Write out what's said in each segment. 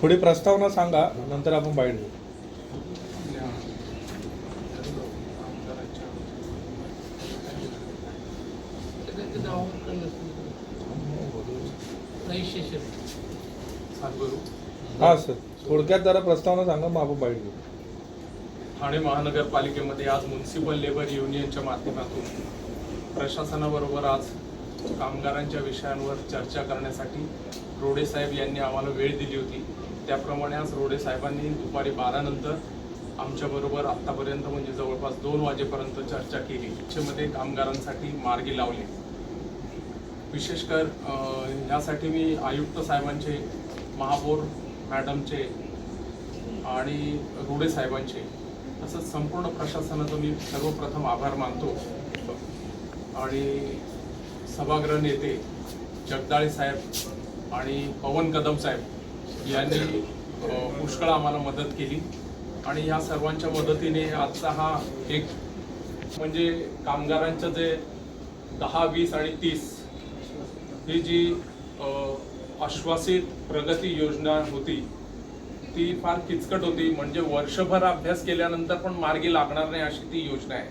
थोडी प्रस्तावना सांगा, नंतर आपण बाईट घेऊ. हां सर, थोडक्यात जरा प्रस्तावना सांगा, मग आपण बाईट घेऊ. ठाणे महानगरपालिकेमध्ये आज म्युन्सिपल लेबर युनियनच्या माध्यमातून प्रशासनाबरोबर आज कामगारांच्या विषयांवर चर्चा करण्यासाठी रोडे साहेब यांनी आम्हाला वेळ दिली होती. त्याप्रमाणे आज रोडे साहेबांनी दुपारी 12 नंतर आमच्याबरोबर आत्तापर्यंत म्हणजे जवळपास 2 वाजेपर्यंत चर्चा केली. त्याच्यामध्ये कामगारांसाठी मार्गी लावले. विशेषकर यासाठी मी आयुक्त साहेबांचे, महापौर मॅडमचे आणि रोडे साहेबांचे तसंच संपूर्ण प्रशासनाचा मी सर्वप्रथम आभार मानतो. आणि सभागृह नेते जगदाळे साहेब आणि पवन कदम साहेब यांनी पुष्कळ आम्हाला मदत केली आणि या सर्वांच्या मदतीने आजचा हा एक म्हणजे कामगारांचं जे 10, 20 आणि 30 ही जी आश्वासित प्रगती योजना होती ती फार किचकट होती. म्हणजे वर्षभर अभ्यास केल्यानंतर पण मार्गी लागणार नाही अशी ती योजना आहे.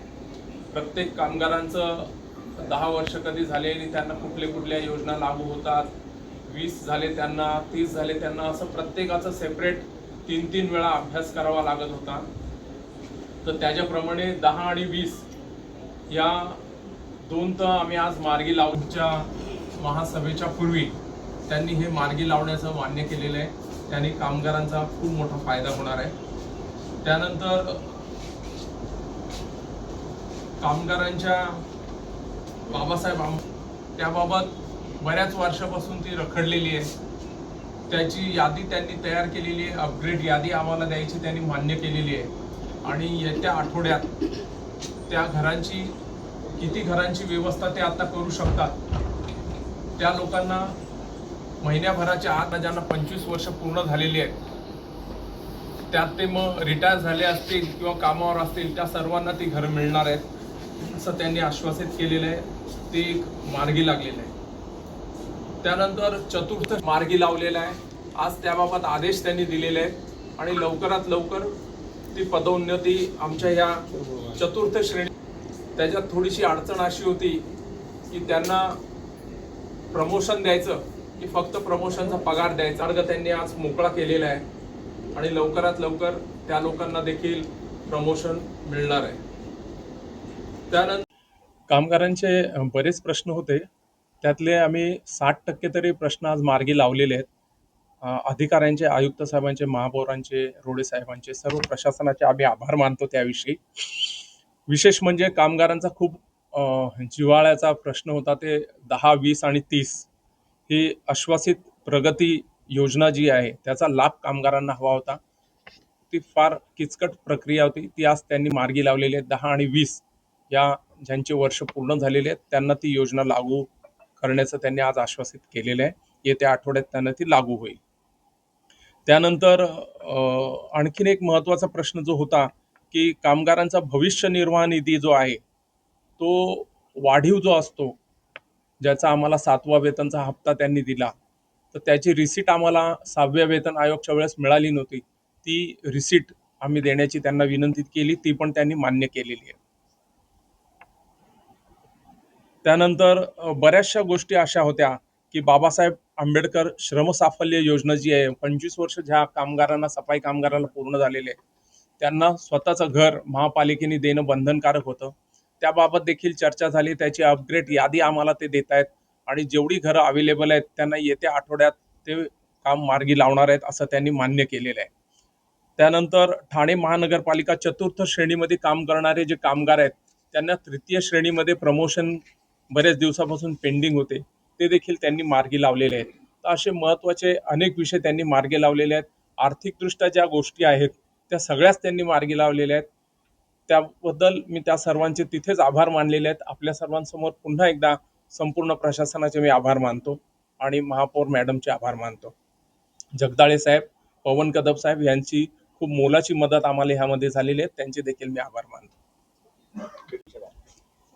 प्रत्येक कामगारांचं 10 वर्ष कधी झाले आणि त्यांना कुठल्या योजना लागू होतात, 20 झाले त्यांना, 30 झाले त्यांना, असं प्रत्येकाचं सेपरेट 3-3 वेळा अभ्यास करावा लागत होता. तर त्याच्याप्रमाणे 10 आणि 20 या 2 तर आम्ही आज मार्गी लावूच्या महासभेच्या पूर्वी त्यांनी हे मार्गी लावण्याचं मान्य केलेलं आहे. त्यांनी कामगारांचा खूप मोठा फायदा होणार आहे. त्यानंतर कामगारांच्या बाबासाहेब त्याबाबत बऱ्याच वर्षापासून ती रखडलेली आहे. त्याची यादी त्यांनी तयार केलेली आहे. अपग्रेड यादी आम्हाला द्यायची त्यांनी मान्य केलेली आहे आणि येत्या आठवड्यात त्या घरांची किती घरांची व्यवस्था ते आता करू शकतात त्या लोकांना महिन्याभराच्या आत ज्यांना 25 वर्ष पूर्ण झालेली आहेत त्यात ते मग रिटायर झाले असतील किंवा कामावर असतील त्या सर्वांना ती घरं मिळणार आहेत असं त्यांनी आश्वासित केलेलं आहे. ते एक मार्गी लागलेलं आहे. त्यानंतर चतुर्थ मार्गी लावलेला आहे. आज त्याबाबत आदेश त्यांनी दिलेले आहेत आणि लवकरात लवकर ती पदोन्नती आमच्या ह्या चतुर्थ श्रेणी. त्याच्यात थोडीशी अडचण अशी होती की त्यांना प्रमोशन द्यायचं की फक्त प्रमोशनचा पगार द्यायचा मार्ग त्यांनी आज मोकळा केलेला आहे आणि लवकरात लवकर त्या लोकांना देखील प्रमोशन मिळणार आहे. त्यानंतर कामगारांचे बरेच प्रश्न होते, त्यातले आम्ही 60% तरी प्रश्न आज मार्गी लावलेले आहेत. अधिकाऱ्यांचे, आयुक्त साहेबांचे, महापौरांचे, रोडे साहेबांचे, सर्व प्रशासनाचे आम्ही आभार मानतो. त्याविषयी विशेष म्हणजे कामगारांचा खूप जिव्हाळ्याचा प्रश्न होता. ते 10, 20 आणि 30 ही आश्वासित प्रगती योजना जी आहे त्याचा लाभ कामगारांना हवा होता. ती फार किचकट प्रक्रिया होती. ती आज त्यांनी मार्गी लावलेली आहे. 10 आणि 20 या ज्यांचे वर्ष पूर्ण झालेले आहेत त्यांना ती योजना लागू करण्याचं त्यांनी आज आश्वासित केलेलं आहे. येत्या आठवड्यात त्यांना ती लागू होईल. त्यानंतर आणखीन एक महत्त्वाचा प्रश्न जो होता की कामगारांचा भविष्य निर्वाह निधी जो आहे तो वाढीव जो असतो, ज्याचा आम्हाला 7वा वेतनचा हप्ता त्यांनी दिला, तर त्याची रिसीट आम्हाला 6व्या वेतन आयोगच्या वेळेस मिळाली नव्हती. ती रिसीट आम्ही देण्याची त्यांना विनंती केली, ती पण त्यांनी मान्य केलेली आहे. त्यानंतर बऱ्याचशा गोष्टी अशा होत्या की बाबासाहेब आंबेडकर श्रमसाफल्य योजना जी आहे, 25 वर्ष ज्या कामगारांना, सफाई कामगारांना पूर्ण झालेले आहे त्यांना स्वतःचं घर महापालिकेने देणं बंधनकारक होतं. त्याबाबत देखील चर्चा झाली. त्याची अपग्रेड यादी आम्हाला ते देत आहेत आणि जेवढी घरं अवेलेबल आहेत त्यांना येत्या आठवड्यात ते काम मार्गी लावणार आहेत असं त्यांनी मान्य केलेलं आहे. त्यानंतर ठाणे महानगरपालिका चतुर्थ श्रेणीमध्ये काम करणारे जे कामगार आहेत त्यांना तृतीय श्रेणीमध्ये प्रमोशन बरेच दिवसापासून पेंडिंग होते, ते देखील त्यांनी मार्गी लावलेले आहेत. तर असे महत्त्वाचे अनेक विषय त्यांनी मार्गी लावलेले आहेत. आर्थिकदृष्ट्या ज्या गोष्टी आहेत त्या सगळ्याच त्यांनी मार्गी लावलेल्या आहेत. त्याबद्दल मी त्या सर्वांचे तिथेच आभार मानलेले आहेत. आपल्या सर्वांसमोर पुन्हा एकदा संपूर्ण प्रशासनाचे मी आभार मानतो आणि महापौर मॅडमचे आभार मानतो. जगदाळे साहेब, पवन कदम साहेब यांची खूप मोलाची मदत आम्हाला ह्यामध्ये झालेली आहे, त्यांचे देखील मी आभार मानतो.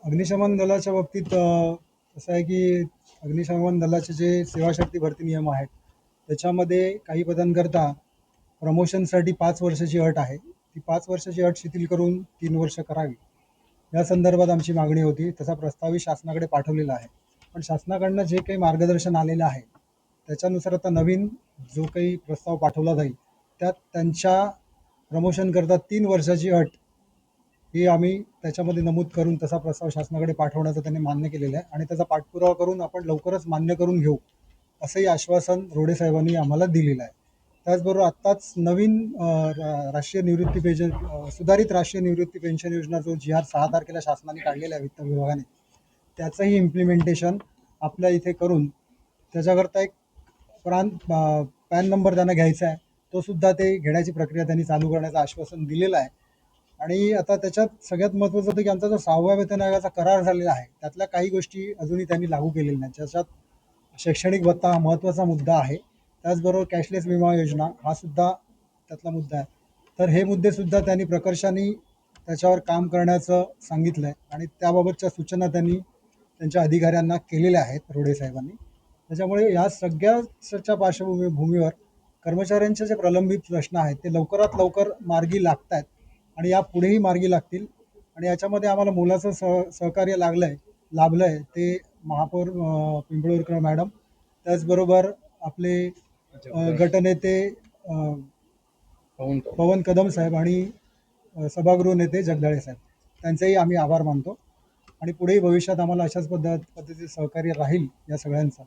अग्निशमन दलाच्या बाबतीत असं आहे की अग्निशमन दलाचे जे सेवाशक्ती भरती नियम आहेत त्याच्यामध्ये काही पदांकरता प्रमोशनसाठी 5 वर्षाची अट आहे, ती 5 वर्षाची अट शिथिल करून 3 वर्ष करावी, या संदर्भात आमची मागणी होती. तसा प्रस्तावही शासनाकडे पाठवलेला आहे. पण शासनाकडनं जे काही मार्गदर्शन आलेलं आहे त्याच्यानुसार आता नवीन जो काही प्रस्ताव पाठवला जाईल त्यात त्यांच्या प्रमोशनकरता 3 वर्षाची अट ही आम्ही त्याच्यामध्ये नमूद करून तसा प्रस्ताव शासनाकडे पाठवण्याचं त्यांनी मान्य केलेलं आहे आणि त्याचा पाठपुरावा करून आपण लवकरच मान्य करून घेऊ असंही आश्वासन रोडे साहेबांनी आम्हाला दिलेलं आहे. त्याचबरोबर आत्ताच नवीन राष्ट्रीय निवृत्ती पेन्शन सुधारित राष्ट्रीय निवृत्ती पेन्शन योजना जो जी आर 6 तारखेला शासनाने काढलेला आहे वित्त विभागाने, त्याचंही इम्प्लिमेंटेशन आपल्या इथे करून त्याच्याकरता एक पॅन नंबर त्यांना घ्यायचा आहे, तो सुद्धा ते घेण्याची प्रक्रिया त्यांनी चालू करण्याचं आश्वासन दिलेलं आहे. आणि आता त्याच्यात सगळ्यात महत्त्वाचं होतं की आमचा जो 6व्या वेतन आयोगाचा करार झालेला आहे त्यातल्या काही गोष्टी अजूनही त्यांनी लागू केलेल्या नाहीत. ज्याच्यात शैक्षणिक भत्ता हा महत्त्वाचा मुद्दा आहे. त्याचबरोबर कॅशलेस विमा योजना हा सुद्धा त्यातला मुद्दा आहे. तर हे मुद्देसुद्धा त्यांनी प्रकर्षाने त्याच्यावर काम करण्याचं सांगितलं आहे आणि त्याबाबतच्या सूचना त्यांनी त्यांच्या अधिकाऱ्यांना केलेल्या आहेत रोडे साहेबांनी. त्याच्यामुळे या सगळ्याच्या पार्श्वभूमीवर कर्मचाऱ्यांचे जे प्रलंबित प्रश्न आहेत ते लवकरात लवकर मार्गी लागत आहेत आणि यापुढेही मार्गी लागतील. आणि याच्यामध्ये आम्हाला मोलाचं सहकार्य लाभलं आहे ते महापौर पिंपळूरकर मॅडम, त्याचबरोबर आपले गटनेते पवन कदम साहेब आणि सभागृह नेते जगदाळे साहेब, त्यांचेही आम्ही आभार मानतो आणि पुढेही भविष्यात आम्हाला अशाच पद्धतीचे सहकार्य राहील या सगळ्यांचा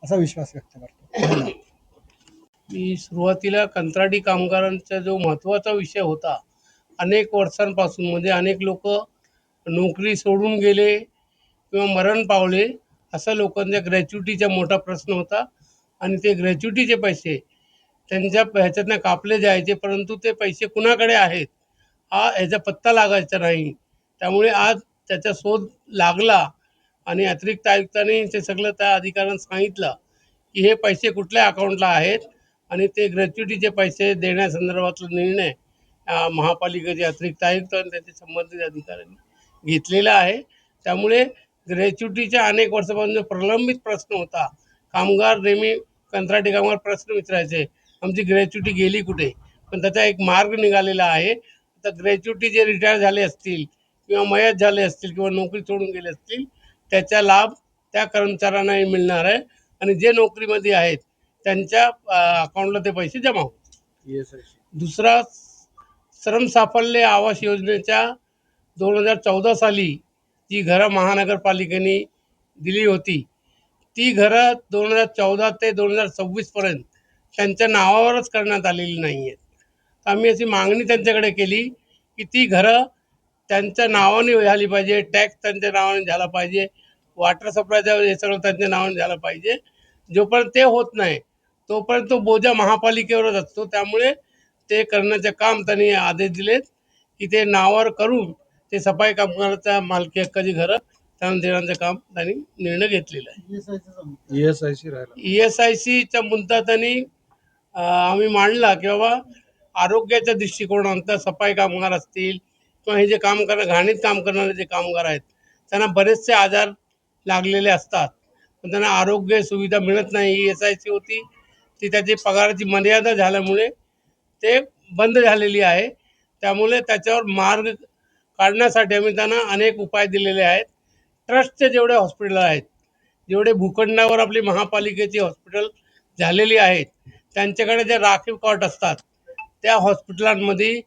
असा विश्वास व्यक्त करतो. धन्यवाद. मी सुरुवातीला कंत्राटी कामगारांचा जो महत्त्वाचा विषय होता, अनेक वर्षांपासून म्हणजे अनेक लोक नोकरी सोडून गेले किंवा मरण पावले, असा लोकांच्या ग्रॅच्युटीचा मोठा प्रश्न होता आणि ते ग्रॅच्युटीचे पैसे त्यांच्या ह्याच्यातनं कापले जायचे, परंतु ते पैसे कुणाकडे आहेत हा ह्याचा पत्ता लागायचा नाही. त्यामुळे आज त्याचा शोध लागला आणि अतिरिक्त आयुक्तांनी ते सगळं त्या अधिकाऱ्यांना सांगितलं की हे पैसे कुठल्या अकाउंटला आहेत आणि ते ग्रॅच्युटीचे पैसे देण्यासंदर्भातला निर्णय महापालिकेचे अतिरिक्त आयुक्त आणि त्याचे संबंधित अधिकाऱ्यांनी घेतलेला आहे. त्यामुळे ग्रॅच्युटीच्या अनेक वर्षापासून जो प्रलंबित प्रश्न होता, कामगार नेहमी कंत्राटी कामगार प्रश्न विचारायचे आमची ग्रॅच्युटी गेली कुठे, पण त्याचा एक मार्ग निघालेला आहे. आता ग्रॅच्युटी जे रिटायर झाले असतील किंवा मयत झाले असतील किंवा नोकरी सोडून गेले असतील त्याचा लाभ त्या कर्मचाऱ्यांनाही मिळणार आहे आणि जे नोकरीमध्ये आहेत त्यांच्या अकाउंटला ते पैसे जमा होतील. दुसरा, श्रम साफल्य आवास योजनेच्या 2014 साली जी घरं महानगरपालिकेने दिली होती ती घरं 2014 ते 2026पर्यंत त्यांच्या नावावरच करण्यात आलेली नाही आहेत. आम्ही अशी मागणी त्यांच्याकडे केली की ती घरं त्यांच्या नावाने झाली पाहिजे, टॅक्स त्यांच्या नावाने झाला पाहिजे, वॉटर सप्लायचं हे सगळं त्यांच्या नावाने झालं पाहिजे. जोपर्यंत ते होत नाही तोपर्यंत तो बोजा महापालिकेवरच असतो. त्यामुळे ते करण्याचं काम त्यांनी आदेश दिलेत की ते नावावर करून ते सफाई कामगाराच्या मालकी हक्काची घरं त्यांना देण्याचं काम त्यांनी निर्णय घेतलेला आहे. ESICचा मुद्दा त्यांनी आम्ही मांडला की बाबा आरोग्याच्या दृष्टिकोनात सफाई कामगार असतील किंवा हे जे काम घाणीत काम करणारे जे कामगार आहेत त्यांना बरेचसे आजार लागलेले असतात, पण त्यांना आरोग्य सुविधा मिळत नाही. ESIC होती ती त्याची पगाराची मर्यादा झाल्यामुळे ते बंद झालेली आहे. त्यामुळे त्याच्यावर मार्ग काढण्यासाठी आम्ही त्यांना अनेक उपाय दिलेले आहेत. ट्रस्टचे जेवढे हॉस्पिटल आहेत, जेवढे भूखंडावर आपली महापालिकेची हॉस्पिटल झालेली आहेत त्यांच्याकडे जे राखीव कॉट असतात त्या हॉस्पिटलांमध्ये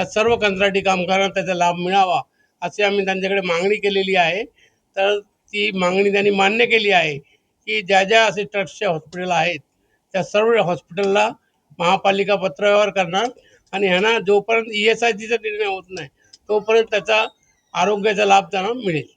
सर्व कंत्राटी कामगारांना त्याचा लाभ मिळावा अशी आम्ही त्यांच्याकडे मागणी केलेली आहे. तर ती मागणी त्यांनी मान्य केली आहे की ज्या ज्या असे ट्रस्टचे हॉस्पिटल आहेत त्या सर्व हॉस्पिटलला महापालिका पत्रव्यवहार करणार आणि ह्यांना जोपर्यंत ESICचा निर्णय होत नाही तोपर्यंत त्याचा आरोग्याचा लाभ त्यांना मिळेल.